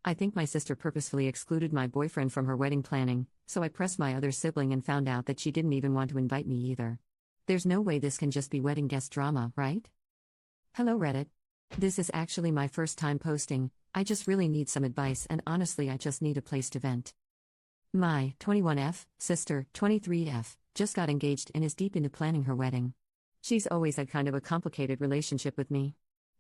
I think my sister purposefully excluded my boyfriend from her wedding planning, so I pressed my other sibling and found out that she didn't even want to invite me either. There's no way this can just be wedding guest drama, right? Hello Reddit. This is actually my first time posting. I just really need some advice, and honestly I just need a place to vent. My 21F sister, 23F, just got engaged and is deep into planning her wedding. She's always had kind of a complicated relationship with me.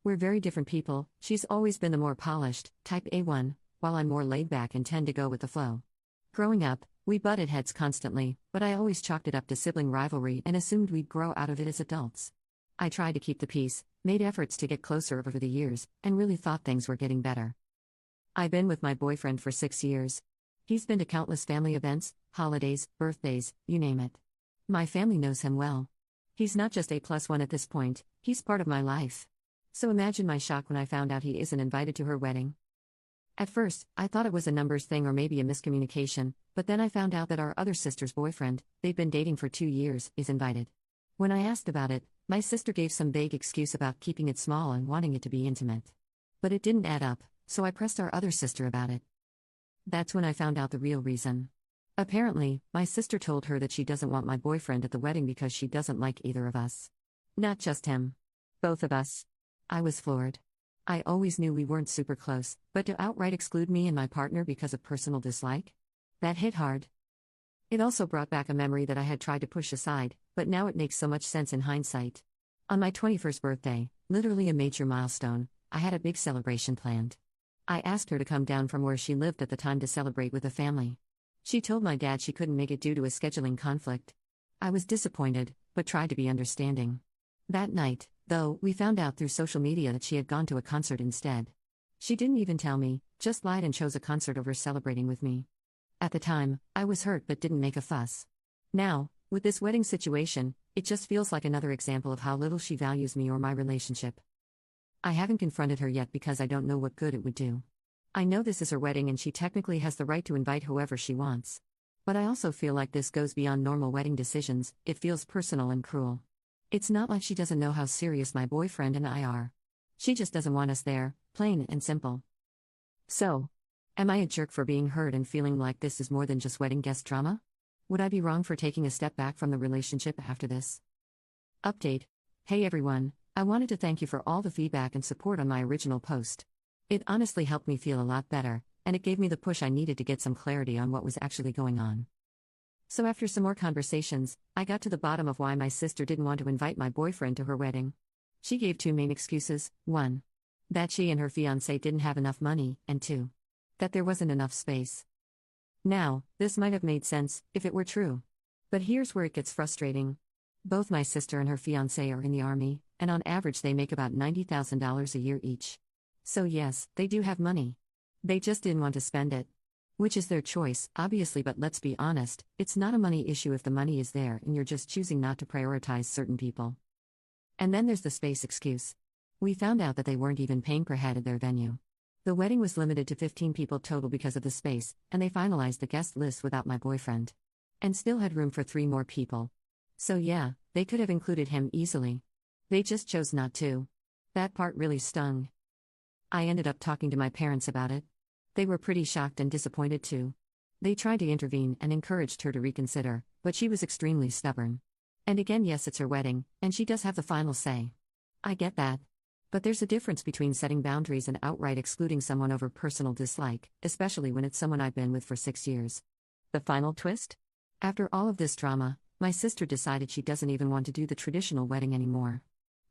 We're very different people. She's always been the more polished, type A1, while I'm more laid back and tend to go with the flow. Growing up, we butted heads constantly, but I always chalked it up to sibling rivalry and assumed we'd grow out of it as adults. I tried to keep the peace, made efforts to get closer over the years, and really thought things were getting better. I've been with my boyfriend for 6 years. He's been to countless family events, holidays, birthdays, you name it. My family knows him well. He's not just A+1 at this point, he's part of my life. So imagine my shock when I found out he isn't invited to her wedding. At first, I thought it was a numbers thing or maybe a miscommunication, but then I found out that our other sister's boyfriend, they've been dating for 2 years, is invited. When I asked about it, my sister gave some vague excuse about keeping it small and wanting it to be intimate. But it didn't add up, so I pressed our other sister about it. That's when I found out the real reason. Apparently, my sister told her that she doesn't want my boyfriend at the wedding because she doesn't like either of us. Not just him. Both of us. I was floored. I always knew we weren't super close, but to outright exclude me and my partner because of personal dislike? That hit hard. It also brought back a memory that I had tried to push aside, but now it makes so much sense in hindsight. On my 21st birthday, literally a major milestone, I had a big celebration planned. I asked her to come down from where she lived at the time to celebrate with the family. She told my dad she couldn't make it due to a scheduling conflict. I was disappointed, but tried to be understanding. That night, though, we found out through social media that she had gone to a concert instead. She didn't even tell me, just lied and chose a concert over celebrating with me. At the time, I was hurt but didn't make a fuss. Now, with this wedding situation, it just feels like another example of how little she values me or my relationship. I haven't confronted her yet because I don't know what good it would do. I know this is her wedding and she technically has the right to invite whoever she wants. But I also feel like this goes beyond normal wedding decisions. It feels personal and cruel. It's not like she doesn't know how serious my boyfriend and I are. She just doesn't want us there, plain and simple. So, am I a jerk for being hurt and feeling like this is more than just wedding guest drama? Would I be wrong for taking a step back from the relationship after this? Update. Hey everyone, I wanted to thank you for all the feedback and support on my original post. It honestly helped me feel a lot better, and it gave me the push I needed to get some clarity on what was actually going on. So after some more conversations, I got to the bottom of why my sister didn't want to invite my boyfriend to her wedding. She gave 2 main excuses: 1. That she and her fiancé didn't have enough money, and 2. That there wasn't enough space. Now, this might have made sense, if it were true. But here's where it gets frustrating. Both my sister and her fiancé are in the army, and on average they make about $90,000 a year each. So yes, they do have money. They just didn't want to spend it. Which is their choice, obviously, but let's be honest, it's not a money issue if the money is there and you're just choosing not to prioritize certain people. And then there's the space excuse. We found out that they weren't even paying per head at their venue. The wedding was limited to 15 people total because of the space, and they finalized the guest list without my boyfriend. And still had room for 3 more people. So yeah, they could have included him easily. They just chose not to. That part really stung. I ended up talking to my parents about it. They were pretty shocked and disappointed too. They tried to intervene and encouraged her to reconsider, but she was extremely stubborn. And again, yes, it's her wedding, and she does have the final say. I get that. But there's a difference between setting boundaries and outright excluding someone over personal dislike, especially when it's someone I've been with for 6 years. The final twist? After all of this drama, my sister decided she doesn't even want to do the traditional wedding anymore.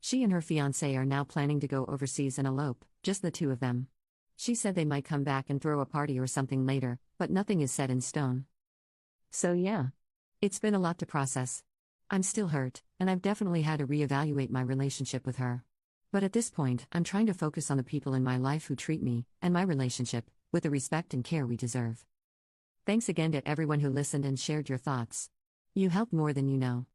She and her fiancé are now planning to go overseas and elope, just the 2 of them. She said they might come back and throw a party or something later, but nothing is set in stone. So yeah, it's been a lot to process. I'm still hurt, and I've definitely had to reevaluate my relationship with her. But at this point, I'm trying to focus on the people in my life who treat me, and my relationship, with the respect and care we deserve. Thanks again to everyone who listened and shared your thoughts. You helped more than you know.